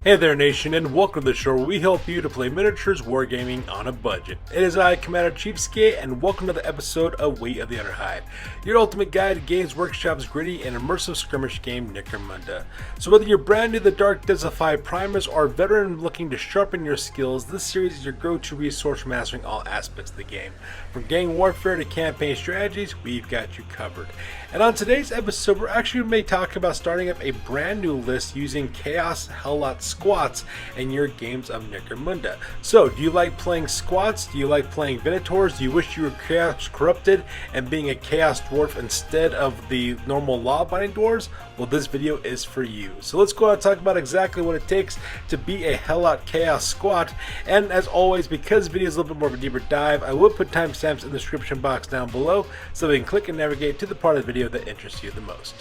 Hey there nation, and welcome to the show where we help you to play miniatures wargaming on a budget. It is I, Commander Chiefskate, and welcome to the episode of Weight of the Underhive, your ultimate guide to Games Workshop's gritty and immersive skirmish game Necromunda. So whether you're brand new to the Dark Desert Hive Primus or a veteran looking to sharpen your skills, this series is your go-to resource for mastering all aspects of the game. From gang warfare to campaign strategies, we've got you covered. And on today's episode, we're actually going to be talking about starting up a brand new list using Chaos Helot squats in your games of Necromunda. So, do you like playing squats? Do you like playing Venators? Do you wish you were Chaos Corrupted and being a Chaos Dwarf instead of the normal law-abiding dwarves? Well, this video is for you. So let's go out and talk about exactly what it takes to be a Helot Chaos Squat. And as always, because the video is a little bit more of a deeper dive, I will put timestamps in the description box down below so you can click and navigate to the part of the video that interests you the most.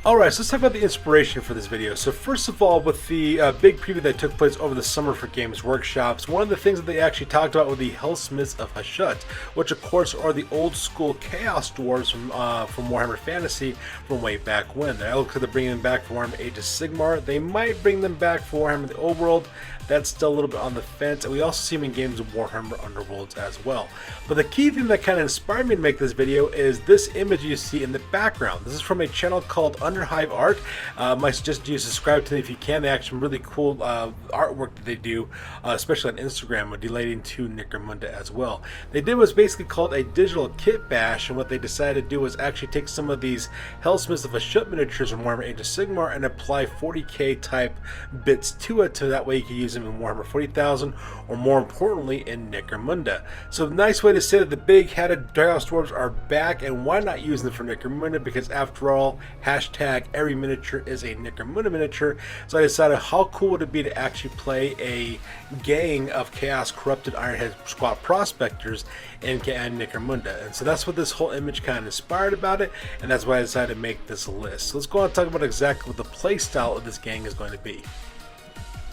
Alright, so let's talk about the inspiration for this video. So first of all, with the big preview that took place over the summer for Games Workshops, one of the things that they actually talked about were the Hellsmiths of Helot, which of course are the old school Chaos Dwarves from Warhammer Fantasy from way back when. They look like they're bringing them back for Warhammer Age of Sigmar. They might bring them back for Warhammer the Overworld. That's still a little bit on the fence, and we also see them in games of Warhammer Underworlds as well. But the key thing that kind of inspired me to make this video is this image you see in the background. This is from a channel called Underhive Art. My suggestion you subscribe to them if you can. They have some really cool artwork that they do, especially on Instagram, relating to Necromunda as well. They did what's basically called a digital kit bash, and what they decided to do was actually take some of these Hellsmiths of Helot miniatures from Warhammer Age of Sigmar and apply 40k type bits to it, so that way you can use them in Warhammer 40,000 or more importantly in Necromunda. So the nice way to say that the big headed Chaos Dwarves are back, and why not use them for Necromunda, because after all, hashtag every miniature is a Necromunda miniature. So I decided how cool would it be to actually play a gang of Chaos Corrupted Ironhead Squad Prospectors in Necromunda. And so that's what this whole image kind of inspired about it, and that's why I decided to make this list. So let's go on and talk about exactly what the play style of this gang is going to be.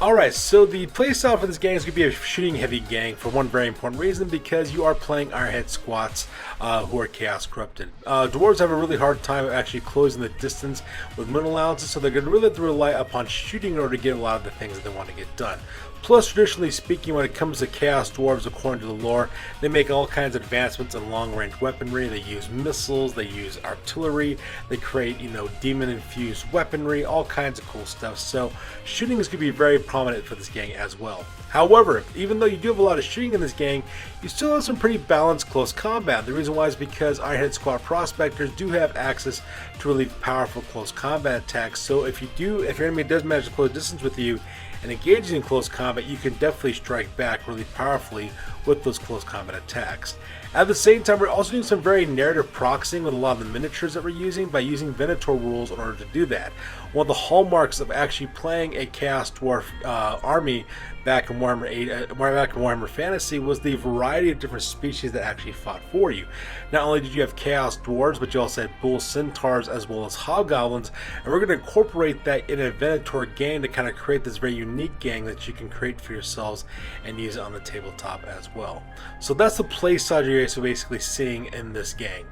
Alright, so the playstyle for this gang is going to be a shooting heavy gang for one very important reason, because you are playing Ironhead squats who are Chaos Corrupted. Dwarves have a really hard time actually closing the distance with middle allowances, so they're going to really have to rely upon shooting in order to get a lot of the things that they want to get done. Plus, traditionally speaking, when it comes to Chaos Dwarves, according to the lore, they make all kinds of advancements in long-range weaponry. They use missiles, they use artillery, they create, demon-infused weaponry, all kinds of cool stuff. So, shooting is going to be very prominent for this gang as well. However, even though you do have a lot of shooting in this gang, you still have some pretty balanced close combat. The reason why is because Ironhead Squad Prospectors do have access to really powerful close combat attacks. So if your enemy does manage to close distance with you and engaging in close combat, you can definitely strike back really powerfully with those close combat attacks. At the same time, we're also doing some very narrative proxying with a lot of the miniatures that we're using by using Venator rules in order to do that. One of the hallmarks of actually playing a Chaos Dwarf army back in Warhammer Fantasy was the variety of different species that actually fought for you. Not only did you have Chaos Dwarves, but you also had Bull Centaurs as well as Hobgoblins, and we're going to incorporate that in a Venator gang to kind of create this very unique gang that you can create for yourselves and use it on the tabletop as well. So that's the play style you're basically seeing in this gang.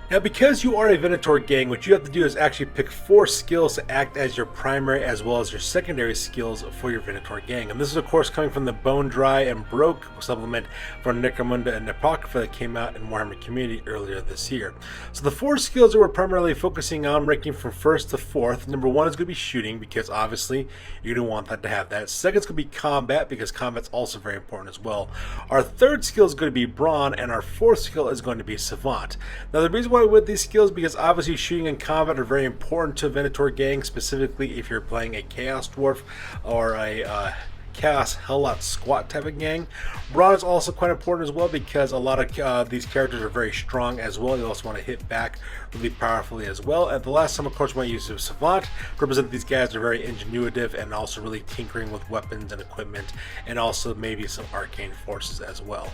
Now, because you are a Venator gang, what you have to do is actually pick 4 skills to act as your primary as well as your secondary skills for your Venator gang. And this is of course coming from the Bone Dry and Broke supplement for Necromunda and Apocrypha that came out in Warhammer Community earlier this year. So the 4 skills that we're primarily focusing on, ranking from 1st to 4th. Number 1 is going to be shooting, because obviously you're going to want that to have that. Second is going to be combat, because combat's also very important as well. Our 3rd skill is going to be brawn, and our 4th skill is going to be savant. Now the reason why with these skills, because obviously shooting and combat are very important to Venator gang, specifically if you're playing a Chaos Dwarf or a Chaos Helot squat type of gang. Brawn is also quite important as well, because a lot of these characters are very strong as well. You also want to hit back really powerfully as well. And the last time, of course, we use Savant to represent these guys are very ingenuitive and also really tinkering with weapons and equipment, and also maybe some arcane forces as well.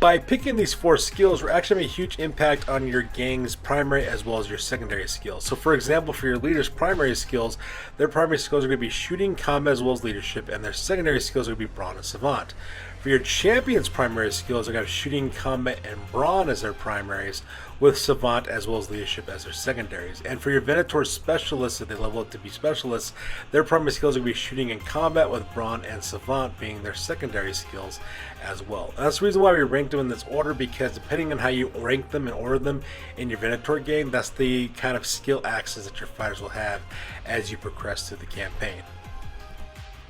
By picking these 4 skills, we're actually having a huge impact on your gang's primary as well as your secondary skills. So for example, for your leader's primary skills, their primary skills are going to be shooting, combat, as well as leadership, and their secondary skills are going to be brawn and savant. For your champion's primary skills, they're going to have shooting, combat, and brawn as their primaries, with savant as well as leadership as their secondaries. And for your Venator specialists, if they level up to be specialists, their primary skills are going to be shooting and combat, with brawn and savant being their secondary skills as well. And that's the reason why we ranked them in this order, because depending on how you rank them and order them in your Venator game, that's the kind of skill axis that your fighters will have as you progress through the campaign.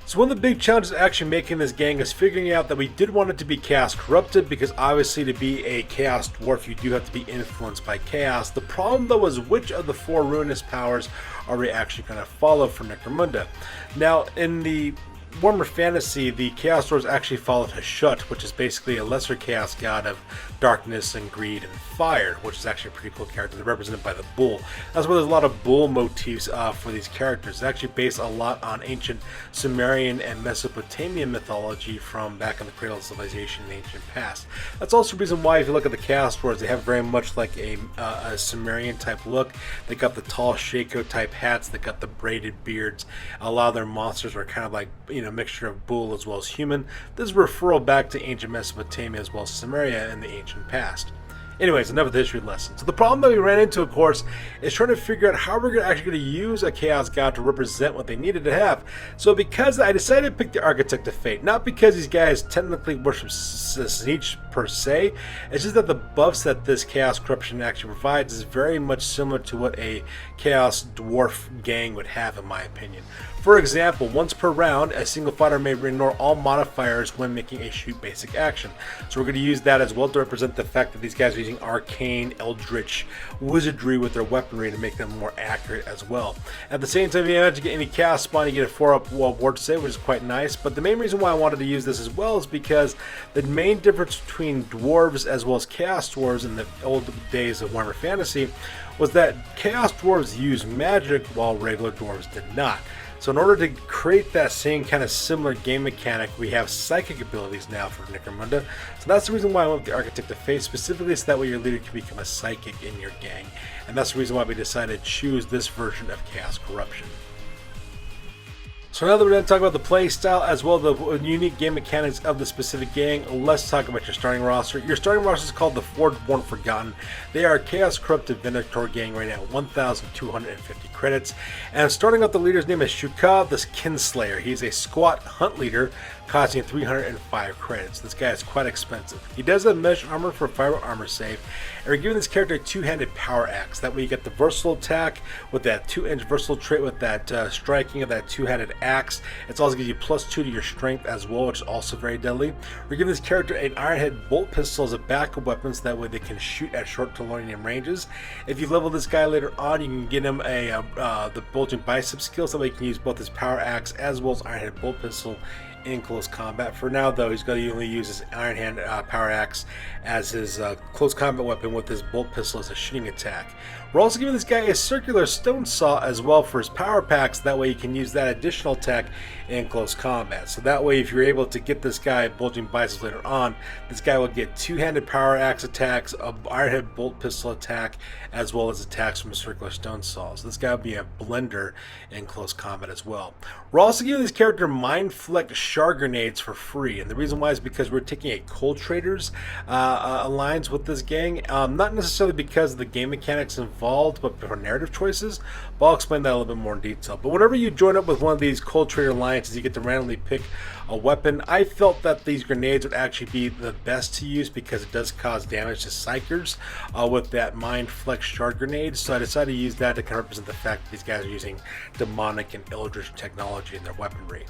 So one of the big challenges actually making this gang is figuring out that we did want it to be chaos corrupted, because obviously to be a chaos dwarf you do have to be influenced by chaos. The problem though is, which of the 4 ruinous powers are we actually going to follow for Necromunda? Now in the Warhammer Fantasy, the Chaos Dwarves actually followed Helot, which is basically a lesser chaos god of darkness and greed and fire, which is actually a pretty cool character. They're represented by the bull. That's why there's a lot of bull motifs for these characters. It's actually based a lot on ancient Sumerian and Mesopotamian mythology from back in the cradle of civilization in the ancient past. That's also the reason why, if you look at the Chaos Dwarves, they have very much like a Sumerian type look. They got the tall Shako type hats. They got the braided beards. A lot of their monsters are kind of like, a mixture of bull as well as human. This is a referral back to ancient Mesopotamia as well as Samaria in the ancient past. Anyways, enough of the history lesson. So the problem that we ran into, of course, is trying to figure out how we're actually going to use a Chaos God to represent what they needed to have. So because I decided to pick the Architect of Fate, not because these guys technically worship Sneech per se, it's just that the buffs that this Chaos Corruption actually provides is very much similar to what a Chaos Dwarf gang would have, in my opinion. For example, once per round, a single fighter may ignore all modifiers when making a shoot basic action. So we're going to use that as well to represent the fact that these guys are using arcane, eldritch, wizardry with their weaponry to make them more accurate as well. At the same time, if you manage to get any chaos spawn, you get a 4-up ward save, which is quite nice. But the main reason why I wanted to use this as well is because the main difference between dwarves as well as chaos dwarves in the old days of Warhammer Fantasy was that chaos dwarves used magic while regular dwarves did not. So in order to create that same kind of similar game mechanic, we have psychic abilities now for Necromunda. So that's the reason why I went with the Architect of Fate, specifically so that way your leader can become a psychic in your gang. And that's the reason why we decided to choose this version of Chaos Corruption. So now that we're done talking about the play style as well as the unique game mechanics of the specific gang, let's talk about your starting roster. Your starting roster is called the Forgeborn Forgotten. They are a Chaos Corrupted Venator gang right now, 1,250 credits. And starting out, the leader's name is Shuka the Kinslayer. He's a squat hunt leader costing 305 credits. This guy is quite expensive. He does have measured armor for a 5 armor save. And we're giving this character a 2-handed power axe. That way you get the versatile attack with that 2-inch versatile trait with that striking of that 2-handed axe. It's also gives you +2 to your strength as well, which is also very deadly. We're giving this character an Ironhead bolt pistol as a backup weapon, so that way they can shoot at short to medium ranges. If you level this guy later on, you can get him the bulging bicep skill, so that way he can use both his power axe as well as Ironhead bolt pistol in close combat. For now though, he's going to only use his Iron Hand power axe as his close combat weapon, with his bolt pistol as a shooting attack. We're also giving this guy a circular stone saw as well for his power packs. That way you can use that additional attack in close combat. So that way, if you're able to get this guy bulging biceps later on, this guy will get 2-handed power axe attacks, a Ironhead bolt pistol attack, as well as attacks from a circular stone saw. So this guy will be a blender in close combat as well. We're also giving this character Mind Fleck Shard Grenades for free, and the reason why is because we're taking a Cold Traders alliance with this gang. Not necessarily because of the game mechanics involved, but for narrative choices. But I'll explain that a little bit more in detail. But whenever you join up with one of these Cold Trader alliances, you get to randomly pick a weapon. I felt that these grenades would actually be the best to use because it does cause damage to psychers with that Mind Flex Shard Grenade. So I decided to use that to kind of represent the fact that these guys are using demonic and eldritch technology in their weaponry.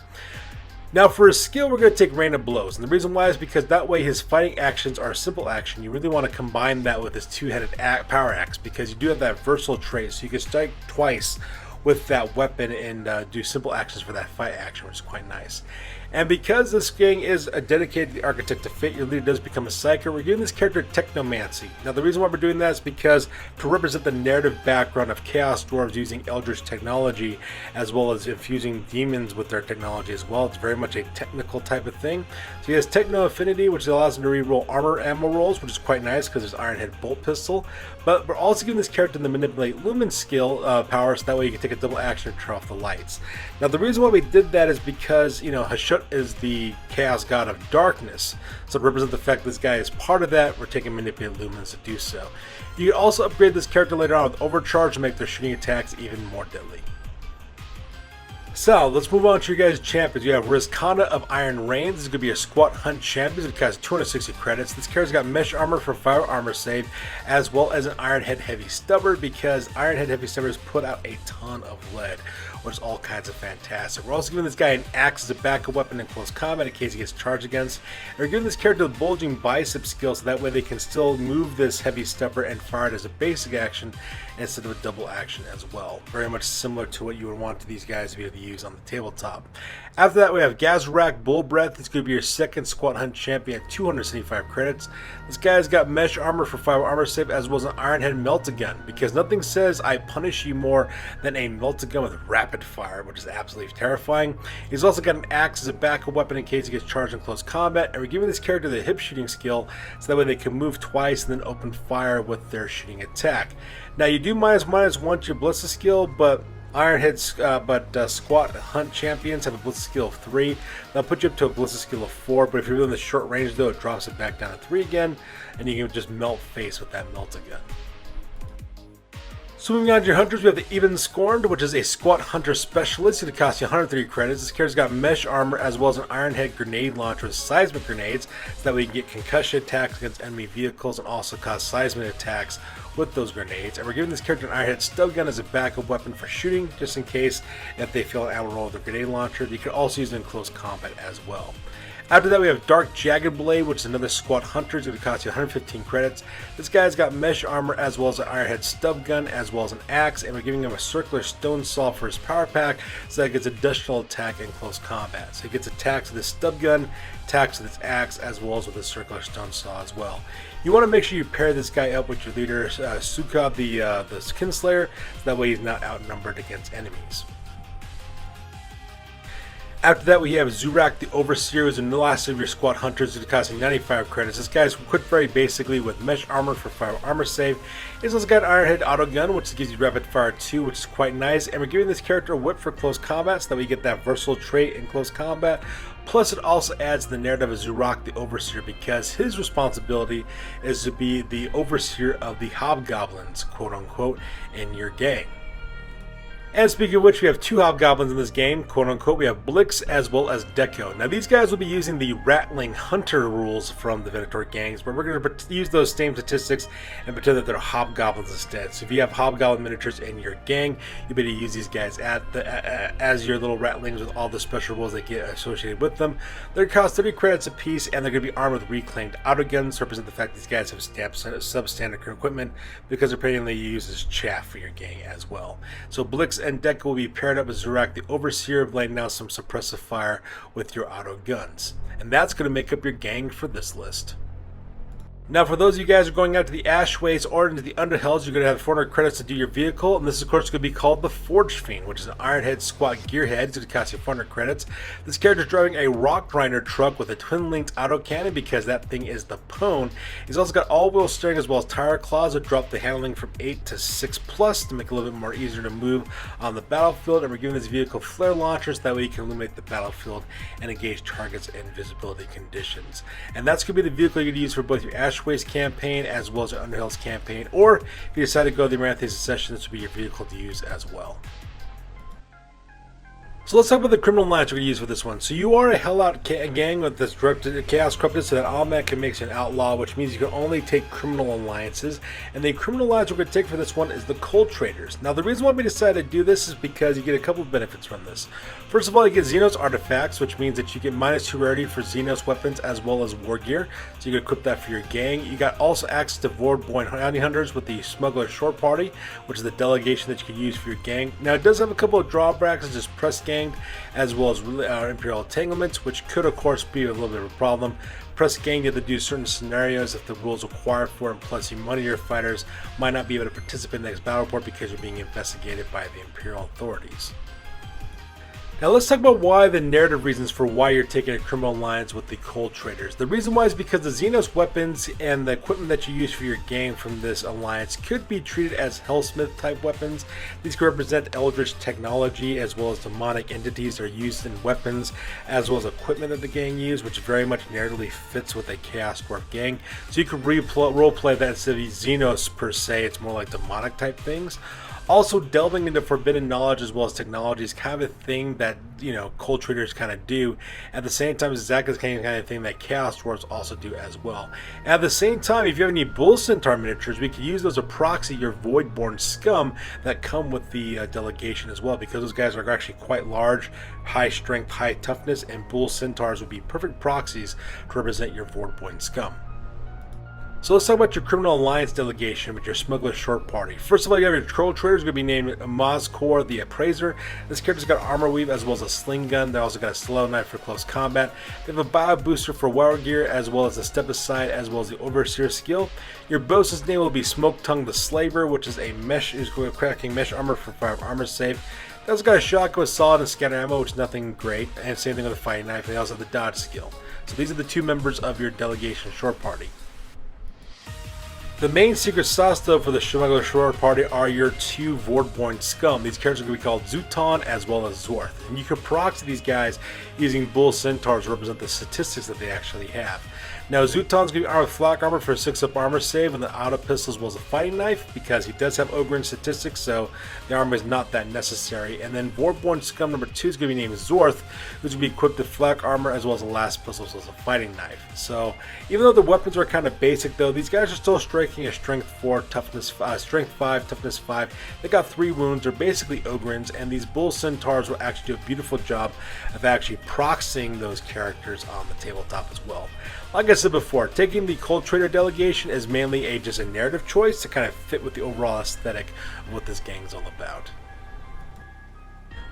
Now for his skill, we're going to take Rain of Blows, and the reason why is because that way his fighting actions are a simple action. You really want to combine that with his 2-headed power axe, because you do have that versatile trait, so you can strike twice with that weapon and do simple actions for that fight action, which is quite nice. And because this gang is dedicated to the architect to fit, your leader does become a psyker. We're giving this character technomancy. Now the reason why we're doing that is because to represent the narrative background of Chaos Dwarves using Eldritch technology, as well as infusing demons with their technology as well. It's very much a technical type of thing. So he has Techno Affinity, which allows him to reroll armor ammo rolls, which is quite nice because there's Ironhead Bolt Pistol. But we're also giving this character the Manipulate Lumen skill power, so that way you can take a double action and turn off the lights. Now the reason why we did that is because, you know, Hashut is the Chaos God of Darkness. So to represent the fact that this guy is part of that, we're taking Manipulate Lumens to do so. You can also upgrade this character later on with Overcharge to make their shooting attacks even more deadly. So, let's move on to your guys' champions. You have Rizkana of Iron Rain. This is going to be a squat hunt champion. It costs 260 credits. This character's got mesh armor for fire armor save, as well as an Ironhead Heavy Stubber, because Ironhead Heavy Stubbers put out a ton of lead, which is all kinds of fantastic. We're also giving this guy an axe as a backup weapon in close combat in case he gets charged against. And we're giving this character the Bulging Bicep skill, so that way they can still move this Heavy Stubber and fire it as a basic action instead of a double action as well. Very much similar to what you would want these guys to be able to use on the tabletop. After that, we have Gazrak Bull Breath. It's going to be your second squat hunt champion at 275 credits. This guy's got mesh armor for fire armor save, as well as an Ironhead Melt-A-Gun, because nothing says I punish you more than a Melt-A-Gun with rapid fire, which is absolutely terrifying. He's also got an axe as a backup weapon in case he gets charged in close combat, and we're giving this character the hip shooting skill, so that way they can move twice and then open fire with their shooting attack. Now you do minus to your Blitz skill, but squat hunt champions have a Blitz skill of 3. That'll put you up to a Blitz skill of 4, but if you're in the short range though, it drops it back down to 3 again, and you can just melt face with that Melt-A-Gun. So moving on to your hunters, we have the Even Scorned, which is a squat hunter specialist. It's going to cost you 130 credits. This character's got mesh armor as well as an Ironhead grenade launcher with seismic grenades, so that way you can get concussion attacks against enemy vehicles and also cause seismic attacks with those grenades. And we're giving this character an Ironhead stub gun as a backup weapon for shooting, just in case if they fail an ammo roll with a grenade launcher. You can also use it in close combat as well. After that, we have Dark Jagged Blade, which is another squat hunter. It's going to cost you 115 credits. This guy's got mesh armor as well as an Ironhead stub gun as well as an axe, and we're giving him a circular stone saw for his power pack, so that he gets additional attack in close combat. So he gets attacks with his stub gun, attacks with his axe, as well as with his circular stone saw as well. You want to make sure you pair this guy up with your leader, Suka, the Kinslayer, so that way he's not outnumbered against enemies. After that, we have Zurak the Overseer, who's in the last of your squad hunters, who's costing 95 credits. This guy's equipped very basically with mesh armor for fire armor save. He's also got an Ironhead auto gun, which gives you rapid fire 2, which is quite nice. And we're giving this character a whip for close combat, so that we get that versatile trait in close combat. Plus, it also adds the narrative of Zurak the Overseer, because his responsibility is to be the overseer of the hobgoblins, quote unquote, in your gang. And speaking of which, we have 2 hobgoblins in this game, quote unquote. We have Blix as well as Deco. Now these guys will be using the Rattling Hunter rules from the Venator gangs, but we're going to use those same statistics and pretend that they're hobgoblins instead. So if you have hobgoblin miniatures in your gang, you better use these guys as your little Rattlings with all the special rules that get associated with them. They're going to cost 30 credits a piece, and they're going to be armed with reclaimed autoguns to represent the fact that these guys have substandard equipment, because they're apparently used as chaff for your gang as well. So Blix and Deco will be paired up with Zurak the Overseer, laying down some suppressive fire with your auto guns. And that's going to make up your gang for this list. Now, for those of you guys who are going out to the Ashways or into the Underhells, you're going to have 400 credits to do your vehicle, and this is, of course, going to be called the Forge Fiend, which is an Ironhead squat gearhead. It's going to cost you 400 credits. This character is driving a rock grinder truck with a twin-linked autocannon, because that thing is the Pwn. He's also got all-wheel steering as well as tire claws that drop the handling from 8 to 6+ to make it a little bit more easier to move on the battlefield. And we're giving this vehicle flare launchers, that way you can illuminate the battlefield and engage targets in visibility conditions. And that's going to be the vehicle you're going to use for both your Ashways campaign as well as your Underhells campaign, or if you decide to go the Amaranthine Succession, this will be your vehicle to use as well. So let's talk about the criminal alliance we're going to use for this one. So you are a Helot gang with this Chaos Corrupted, so that automatically makes you an outlaw, which means you can only take criminal alliances. And the criminal alliance we're going to take for this one is the Cold Traders. Now the reason why we decided to do this is because you get a couple of benefits from this. First of all, you get Xenos artifacts, which means that you get -2 rarity for Xenos weapons as well as war gear. So you can equip that for your gang. You got also access to Void Bounty Hunters with the Smuggler Short Party, which is the delegation that you can use for your gang. Now it does have a couple of drawbacks, such as press gang ganged, as well as Imperial Entanglements, which could of course be a little bit of a problem. Press gang to do certain scenarios if the rules require for it, and plus money your fighters might not be able to participate in the next battle report because you're being investigated by the Imperial authorities. Now let's talk about why the narrative reasons for why you're taking a criminal alliance with the Cold Traders. The reason why is because the Xenos weapons and the equipment that you use for your game from this alliance could be treated as Hellsmith type weapons. These could represent eldritch technology as well as demonic entities that are used in weapons as well as equipment that the gang use, which very much narratively fits with a Chaos Dwarf gang. So you could roleplay that instead of Xenos per se, it's more like demonic type things. Also, delving into forbidden knowledge as well as technology is kind of a thing that, Cold Traders kind of do. At the same time, it's exactly the kind of thing that Chaos Dwarves also do as well. At the same time, if you have any Bull Centaur miniatures, we can use those to proxy your Voidborn scum that come with the delegation as well, because those guys are actually quite large, high strength, high toughness, and Bull Centaurs would be perfect proxies to represent your Voidborn scum. So let's talk about your Criminal Alliance delegation with your Smuggler Short Party. First of all, you have your Troll Traders, going to be named Mazkor the Appraiser. This character's got armor weave as well as a sling gun. They also got a slow knife for close combat. They have a bio booster for war gear as well as a step aside as well as the Overseer skill. Your boss's name will be Smoke Tongue the Slaver, which is a cracking mesh armor for 5 armor save. They also got a shotgun with solid and scatter ammo, which is nothing great, and same thing with a fighting knife. They also have the dodge skill. So these are the 2 members of your delegation short party. The main secret sauce, though, for the Smuggler Short Party are your 2 Voidborn scum. These characters are going to be called Zuton as well as Zorth. And you can proxy these guys using Bull Centaurs to represent the statistics that they actually have. Now, Zuton's going to be armed with flak armor for 6-up armor save and the auto pistol as well as a fighting knife because he does have Ogren statistics, so the armor is not that necessary. And then Voidborn scum number 2 is going to be named Zorth, who's going to be equipped with flak armor as well as a last pistol as well as a fighting knife. So, even though the weapons are kind of basic, though, these guys are still striking a strength 4, toughness, strength 5, toughness 5. They got 3 wounds. They're basically Ogrins, and these Bull Centaurs will actually do a beautiful job of actually proxying those characters on the tabletop as well. Like I said before, taking the Cold Trader delegation is mainly just a narrative choice to kind of fit with the overall aesthetic of what this gang is all about.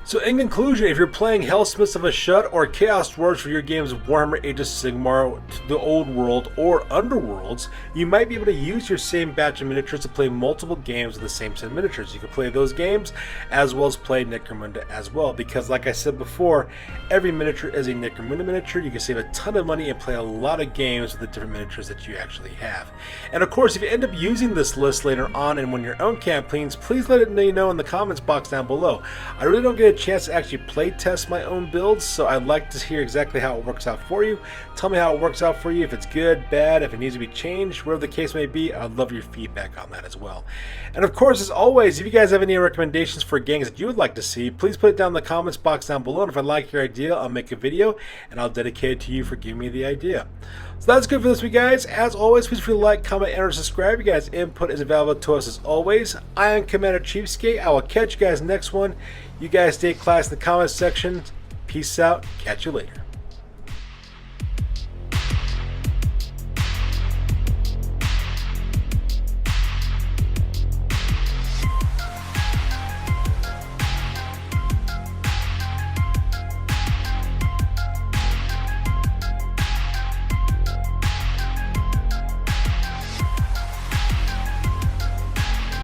So in conclusion, if you're playing Hellsmiths of Ashut or Chaos Dwarves for your games of Warhammer Age of Sigmar, the Old World, or Underworlds, you might be able to use your same batch of miniatures to play multiple games with the same set of miniatures. You can play those games as well as play Necromunda as well, because like I said before, every miniature is a Necromunda miniature. You can save a ton of money and play a lot of games with the different miniatures that you actually have. And of course, if you end up using this list later on and win your own campaigns, please let me know in the comments box down below. I really don't get a chance to actually play test my own builds, so I'd like to hear exactly how it works out for you. Tell me how it works out for you, if it's good, bad, if it needs to be changed, whatever the case may be. I'd love your feedback on that as well. And of course, as always, if you guys have any recommendations for gangs that you would like to see, please put it down in the comments box down below, and if I like your idea, I'll make a video and I'll dedicate it to you for giving me the idea. So that's good for this week, guys. As always, please feel free to like, comment, and or subscribe. You guys' input is valuable to us as always. I am Commander Cheapskate. I will catch you guys next one. You guys stay class in the comments section. Peace out. Catch you later.